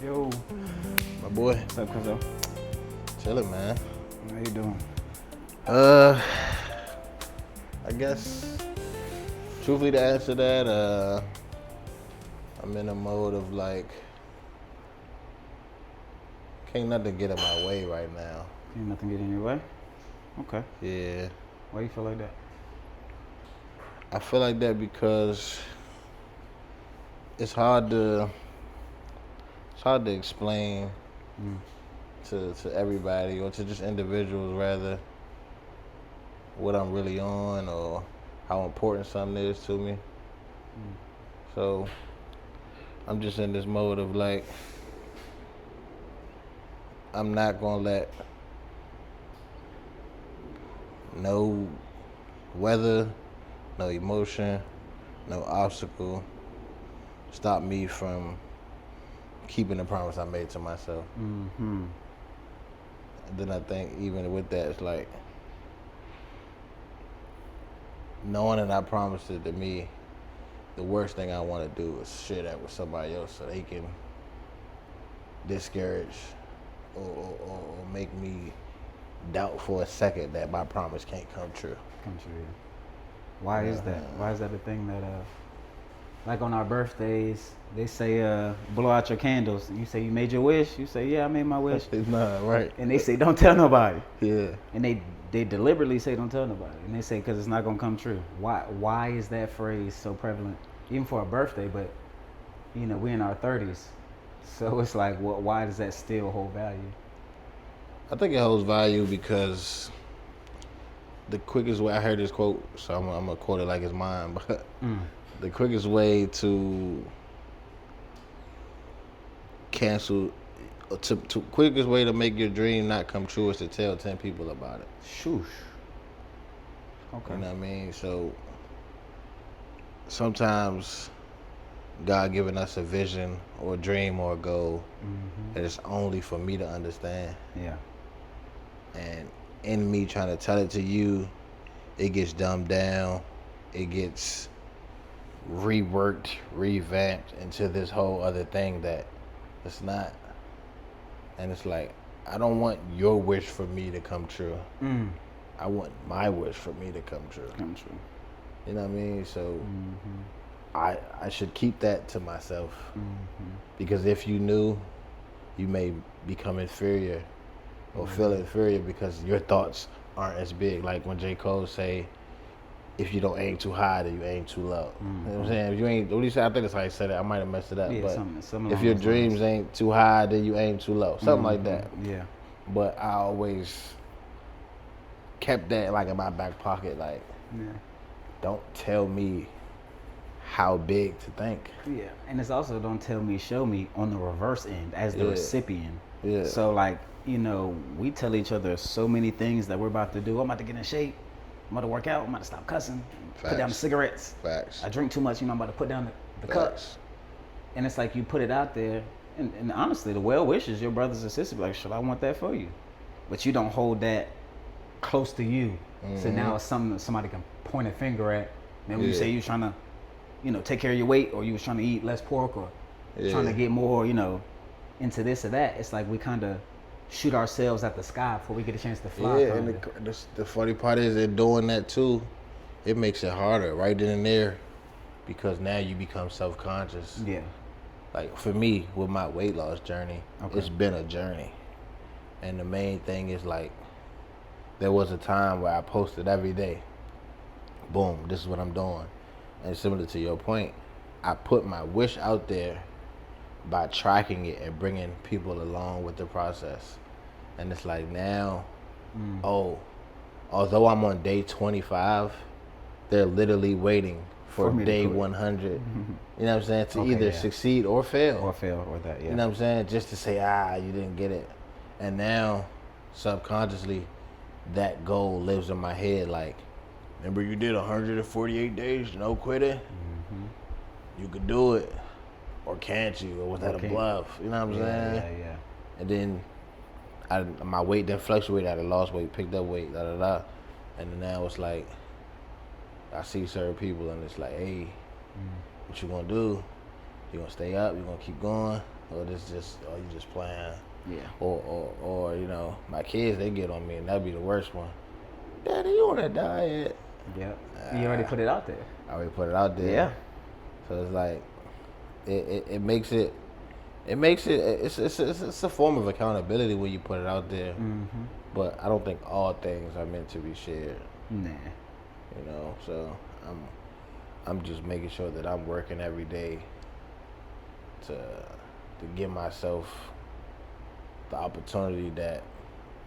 Yo, My boy, what's up, Cuzzo? chillin', man. How you doing? Uh, I guess, truthfully to answer that, I'm in a mode of like, can't nothing get in my way right now. Ain't nothing get in your way? Okay. Yeah, Why you feel like that? I feel like that because it's hard to, it's hard to explain Mm. to everybody or to just individuals rather what I'm really on or how important something is to me. So I'm just in this mode of like, I'm not gonna let no weather, no emotion, no obstacle stop me from keeping the promise I made to myself. Mm-hmm. And then I think even with that, it's like knowing that I promised it to me, the worst thing I want to do is share that with somebody else so they can discourage or make me doubt for a second that my promise can't come true. Come true. Yeah. Why is that? Why is that a thing that like on our birthdays, they say blow out your candles. You say you made your wish. You say yeah, I made my wish. It's not right. And they say don't tell nobody. Yeah. And they deliberately say don't tell nobody. And they say because it's not gonna come true. Why is that phrase so prevalent? Even for a birthday, but you know we're in our 30s, so it's like why does that still hold value? I think it holds value because the quickest way I heard this quote, so I'm gonna quote it like it's mine, but the quickest way to cancel, to quickest way to make your dream not come true is to tell 10 people about it. Shoosh. Okay. You know what I mean? So sometimes God giving us a vision or a dream or a goal, and it's only for me to understand. Yeah. And in me trying to tell it to you, it gets dumbed down, it gets reworked, revamped into this whole other thing that it's not. And it's like, I don't want your wish for me to come true. I want my wish for me to come true. Come true. You know what I mean? So I should keep that to myself. Because if you knew, you may become inferior or feel inferior because your thoughts aren't as big. Like when J. Cole say, if you don't aim too high, then you aim too low. You know what I'm saying? If you ain't, what do you say? I think that's how he said it. I might have messed it up. Yeah, but something if along your those dreams lines. ain't too high, then you aim too low. Something like that. Yeah. But I always kept that like in my back pocket. Like, Yeah. don't tell me how big to think. Yeah. And it's also don't tell me, show me on the reverse end as the Yeah. recipient. Yeah. So like, you know, we tell each other so many things that we're about to do. I'm about to get in shape. I'm about to work out. I'm about to stop cussing. Put down the Facts. cigarettes. Facts. I drink too much. You know, I'm about to put down the cup. Facts. And it's like you put it out there. And honestly, the well wishes, your brothers and sisters, be like, should I want that for you? But you don't hold that close to you. So now it's something that somebody can point a finger at. Maybe you Yeah. say you're trying to, you know, take care of your weight, or you was trying to eat less pork, or trying to Yeah. get more, you know, into this or that. It's like we kind of shoot ourselves at the sky before we get a chance to fly. Yeah, and the funny part is they're doing that too. It makes it harder right then and there because now you become self-conscious. Yeah. Like for me, with my weight loss journey, Okay. it's been a journey. And the main thing is like, there was a time where I posted every day, boom, this is what I'm doing. And similar to your point, I put my wish out there by tracking it and bringing people along with the process. And it's like now, although I'm on day 25, they're literally waiting for me to day quit. 100. You know what I'm saying? To Okay, either yeah. succeed or fail. Or fail, or that, yeah. You know what I'm saying? Just to say, you didn't get it. And now, subconsciously, that goal lives in my head. Like, remember you did 148 days, no quitting? You could do it. Or can't you? Or was that Okay. a bluff? You know what I'm saying? Yeah. And then my weight didn't fluctuate. I lost weight, picked up weight, da. And then now it's like, I see certain people and it's like, hey, what you gonna do? You gonna stay up? You gonna keep going? or you just playing. Yeah. Or you know, my kids, they get on me, and that'd be the worst one. Daddy, you on that diet? Yeah. You already put it out there. I already put it out there. Yeah. So it's like, it makes it, it's a form of accountability when you put it out there. Mm-hmm. But I don't think all things are meant to be shared. Nah. You know, so I'm just making sure that I'm working every day to give myself the opportunity that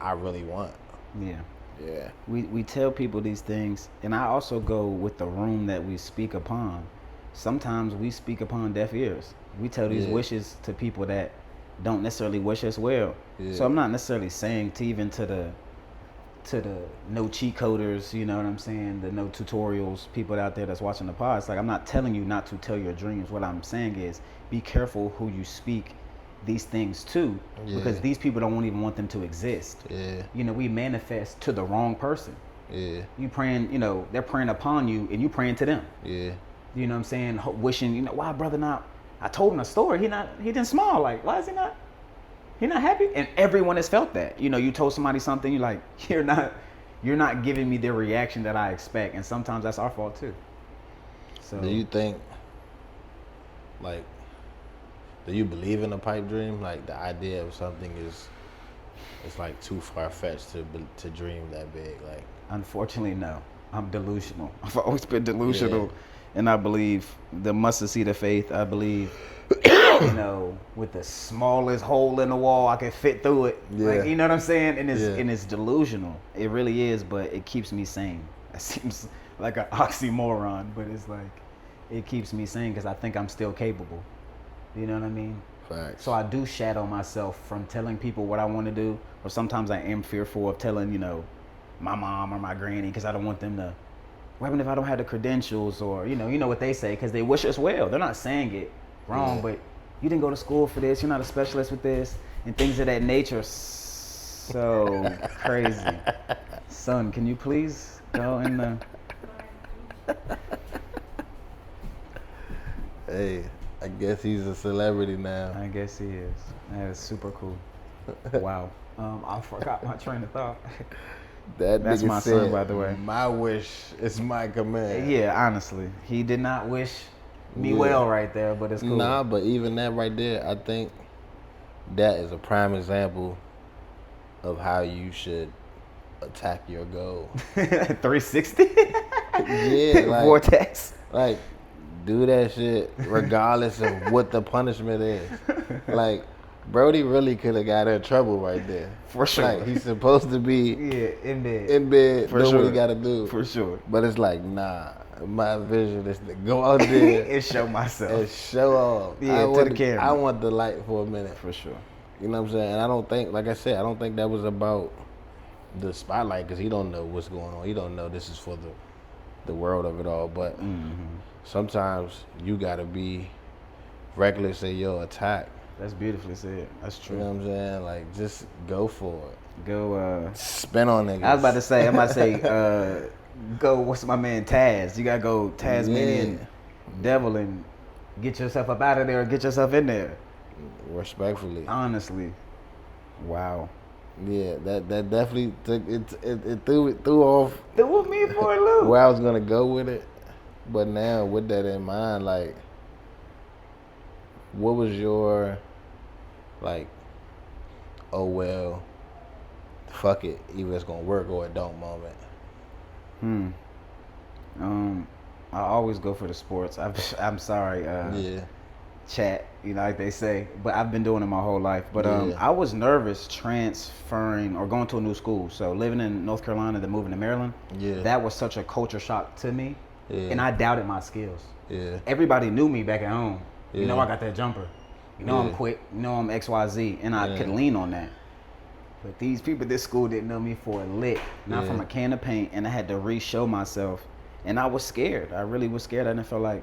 I really want. Yeah. Yeah. We tell people these things, and I also go with the room that we speak upon. Sometimes we speak upon deaf ears. We tell these wishes to people that don't necessarily wish us well. Yeah. So I'm not necessarily saying to even to the no cheat coders, you know what I'm saying, the no tutorials, people out there that's watching the pod. It's like, I'm not telling you not to tell your dreams. What I'm saying is, be careful who you speak these things to, because these people don't even want them to exist. Yeah. You know, we manifest to the wrong person. Yeah. You praying, you know, they're praying upon you, and you praying to them. Yeah. You know what I'm saying? Wishing, you know, why brother not? I told him a story. He didn't smile. Like, why is he not? He not happy? And everyone has felt that. You know, you told somebody something, you're like, you're not giving me the reaction that I expect, and sometimes that's our fault too. So do you think, like, do you believe in a pipe dream? Like, the idea of something it's like too far fetched to dream that big. Like, unfortunately, no. I'm delusional. I've always been delusional, and I believe the mustard seed of faith. I believe, you know, with the smallest hole in the wall, I can fit through it. Yeah. Like, you know what I'm saying? And it's delusional. It really is, but it keeps me sane. That seems like an oxymoron, but it's like, it keeps me sane because I think I'm still capable. You know what I mean? facts. So I do shadow myself from telling people what I want to do, or sometimes I am fearful of telling, you know, my mom or my granny, because I don't want them to, what happen if I don't have the credentials, or, you know what they say, because they wish us well. They're not saying it wrong, but you didn't go to school for this, you're not a specialist with this, and things of that nature. So crazy. Son, can you please go in the... Hey, I guess he's a celebrity now. I guess he is. That is super cool. Wow. I forgot my train of thought. That's my said, son, by the way. My wish is my command. Yeah, honestly, he did not wish me well right there, but it's cool. Nah, but even that right there, I think that is a prime example of how you should attack your goal. 360. Yeah, like, vortex. Like, do that shit regardless of what the punishment is. Like, Brody really could have got in trouble right there. For sure. Like, he's supposed to be in bed. For doing what he got to do. For sure. But it's like, nah, my vision is to go out there and show myself. and show off. Yeah, to the camera. I want the light for a minute. For sure. You know what I'm saying? And I don't think, like I said, I don't think that was about the spotlight, because he don't know what's going on. He don't know this is for the world of it all. But sometimes you got to be reckless in your attack. That's beautifully said. That's true. You know what I'm saying? Like, just go for it. Go, spin on niggas. I was about to say, go, what's my man, Taz? You got to go Tasmanian devil and get yourself up out of there, or get yourself in there. Respectfully. Honestly. Wow. Yeah, that definitely took it threw off. Threw me for a loop. Where I was gonna go with it, but now with that in mind, like, what was your, like, oh well, fuck it, either it's gonna work or it don't moment? I always go for the sports. I'm sorry. Chat, you know, like they say, but I've been doing it my whole life. But I was nervous transferring or going to a new school. So living in North Carolina, then moving to Maryland, that was such a culture shock to me, and I doubted my skills. Everybody knew me back at home. You know, I got that jumper. You know, I'm quick. You know, I'm XYZ, and I could lean on that. But these people at this school didn't know me for a lick, not from a can of paint, and I had to re-show myself, and I was scared. I really was scared. I didn't feel like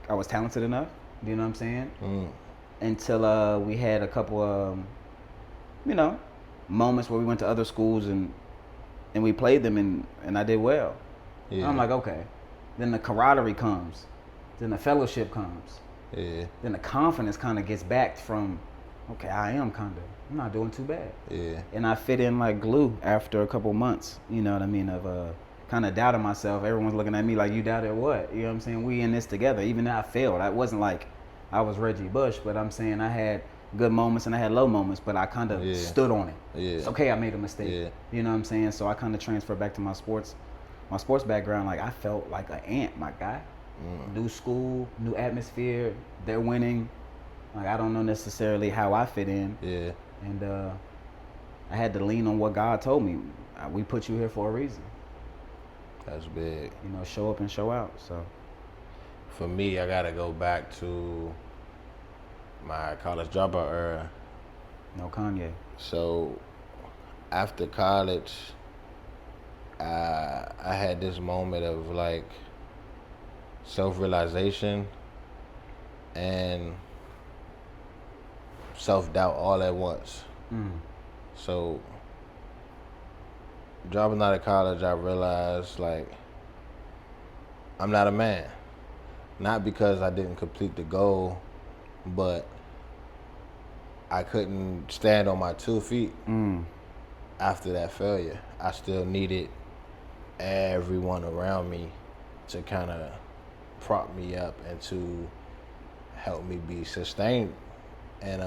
I was talented enough, you know what I'm saying? Until we had a couple, you know, moments where we went to other schools and we played them and I did well. I'm like, okay. Then the camaraderie comes. Then the fellowship comes. Yeah. then the confidence kind of gets back from, okay, I'm not doing too bad. Yeah. And I fit in like glue after a couple months, you know what I mean, of kind of doubting myself. Everyone's looking at me like, you doubted what? You know what I'm saying? We in this together. Even though I failed, I wasn't like I was Reggie Bush, but I'm saying I had good moments and I had low moments, but I kind of stood on it. Yeah. It's okay, I made a mistake. Yeah. You know what I'm saying? So I kind of transferred back to my sports background. Like I felt like an ant, my guy. New school, new atmosphere. They're winning. Like I don't know necessarily how I fit in. Yeah. And I had to lean on what God told me. We put you here for a reason. That's big. You know, show up and show out. So for me, I gotta go back to my college dropout era. No Kanye. So after college, I had this moment of like self-realization and self-doubt all at once. So dropping out of college, I realized like I'm not a man. Not because I didn't complete the goal, but I couldn't stand on my 2 feet after that failure. I still needed everyone around me to kind of prop me up and to help me be sustained. And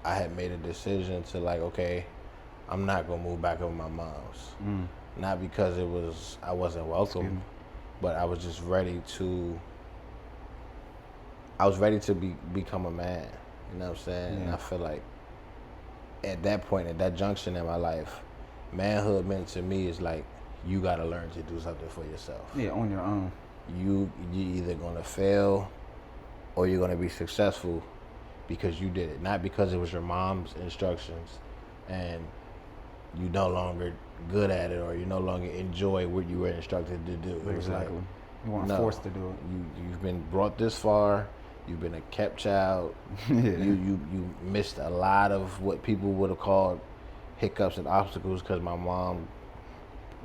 I had made a decision to like, okay, I'm not gonna move back over my mom's. Not because I wasn't welcome, but I was just ready to become a man. You know what I'm saying? Yeah. And I feel like at that point, at that junction in my life, manhood meant to me is like you gotta learn to do something for yourself. Yeah, on your own. You either gonna fail or you're gonna be successful because you did it, not because it was your mom's instructions and you no longer good at it or you no longer enjoy what you were instructed to do. It was Exactly. like, You weren't no, forced to do it. You've been brought this far. You've been a kept child. Yeah. You missed a lot of what people would have called hiccups and obstacles because my mom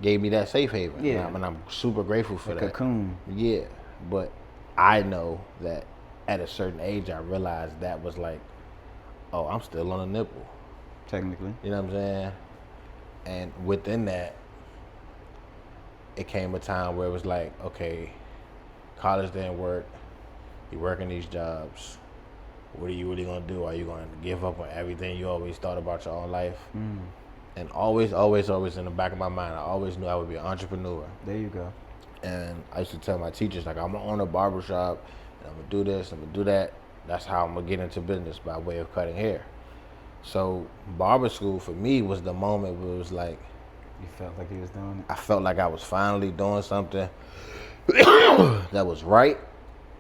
gave me that safe haven. Yeah. And I'm super grateful for A that. cocoon. Yeah, but I know that at a certain age, I realized that was like, oh, I'm still on a nipple. Technically. You know what I'm saying? And within that, it came a time where it was like, okay, college didn't work. You're working these jobs. What are you really gonna do? Are you gonna give up on everything you always thought about your own life? And always in the back of my mind, I always knew I would be an entrepreneur. There you go. And I used to tell my teachers, like, I'm gonna own a barbershop, and I'm gonna do this, I'm gonna do that. That's how I'm gonna get into business, by way of cutting hair. So barber school for me was the moment where it was like, You felt like you was doing it. I felt like I was finally doing something that was right,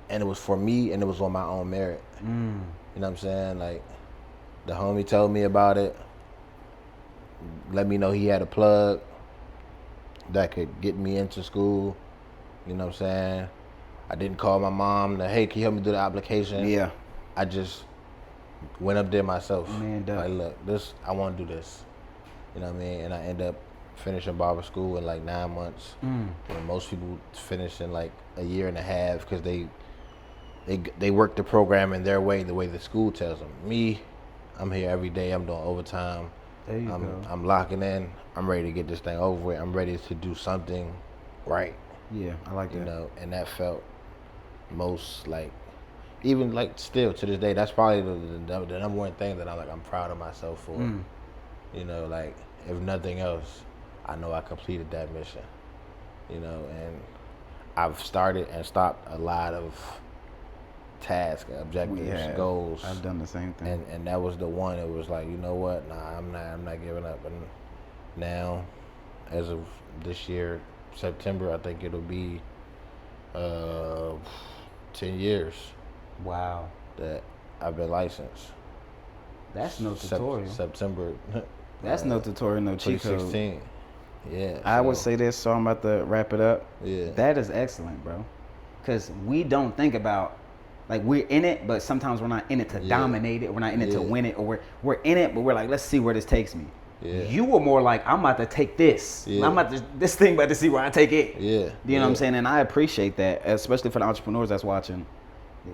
and it was for me, and it was on my own merit. You know what I'm saying? Like, the homie told me about it, let me know he had a plug that could get me into school. You know what I'm saying? I didn't call my mom to, hey, can you help me do the application? Yeah. I just went up there myself. Manned up. Like, look, I want to do this. You know what I mean? And I end up finishing barber school in like 9 months. When most people finish in like a year and a half because they work the program in their way, the way the school tells them. Me, I'm here every day. I'm doing overtime. There you go. I'm locking in. I'm ready to get this thing over with. I'm ready to do something right. Yeah, I like that. You know, and that felt most like, even like still to this day, that's probably the number one thing that I'm proud of myself for. You know, like, if nothing else, I know I completed that mission. You know, and I've started and stopped a lot of tasks, objectives, goals. I've done the same thing. And that was the one. It was like, you know what? Nah, I'm not giving up. And now, as of this year, September, I think it'll be 10 years. Wow. That I've been licensed. That's no tutorial. September. That's no tutorial, no cheat code. 2016. Yeah. I would say this, so I'm about to wrap it up. Yeah. That is excellent, bro. Because we don't think about, like, we're in it, but sometimes we're not in it to dominate it. We're not in it to win it. Or we're in it, but we're like, let's see where this takes me. Yeah. You were more like, I'm about to take this. Yeah. I'm about to, this thing about to see where I take it. Yeah. You know what I'm saying? And I appreciate that, especially for the entrepreneurs that's watching.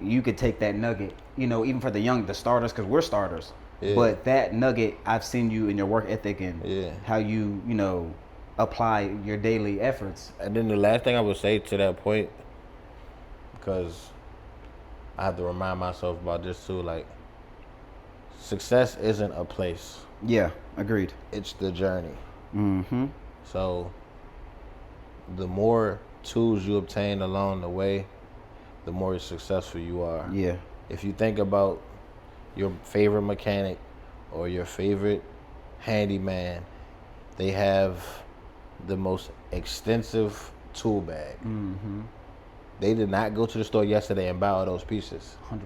you could take that nugget, even for the starters, because we're starters. Yeah. But that nugget, I've seen you in your work ethic and Yeah. how you, apply your daily efforts. And then the last thing I would say to that point, because I have to remind myself about this too, like, success isn't a place. Yeah, agreed. It's the journey. Mm-hmm. So the more tools you obtain along the way, the more successful you are. Yeah. If you think about your favorite mechanic or your favorite handyman, they have the most extensive tool bag. Mm-hmm. They did not go to the store yesterday and buy all those pieces. 100%.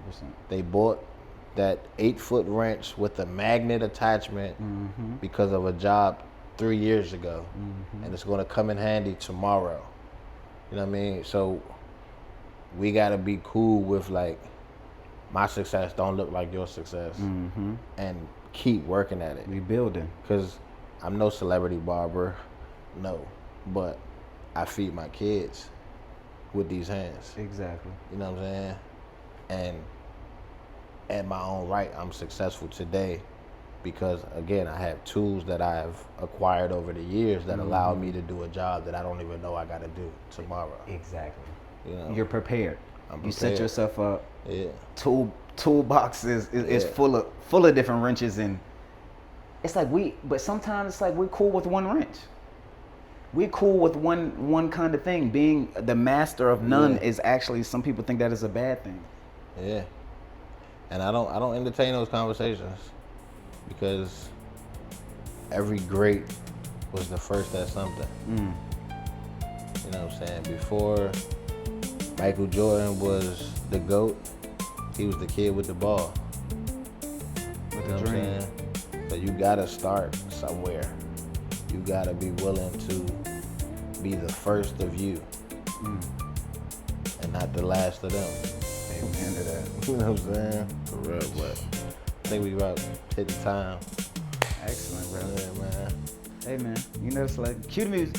They bought that 8-foot wrench with a magnet attachment because of a job 3 years ago. And it's going to come in handy tomorrow. You know what I mean? So we got to be cool with, like, my success don't look like your success. And keep working at it. We building. Because I'm no celebrity barber, no. But I feed my kids with these hands. Exactly. You know what I'm saying? And at my own right, I'm successful today because, again, I have tools that I've acquired over the years that allow me to do a job that I don't even know I got to do tomorrow. Exactly. You know? You're prepared. I'm You set prepared. yourself up. Yeah. Toolbox is full of different wrenches, and it's like but sometimes it's like we're cool with one wrench. We're cool with one kind of thing. Being the master of none is actually, some people think that is a bad thing. Yeah. And I don't entertain those conversations because every great was the first at something. You know what I'm saying? Before Michael Jordan was the GOAT, he was the kid with the ball. You know what I'm saying? So you gotta start somewhere. You gotta be willing to be the first of you and not the last of them. Amen to that. You know what I'm saying? For real, but I think we about hit the time. Excellent, bro. Yeah, man. Hey, man. It's like, cue the music.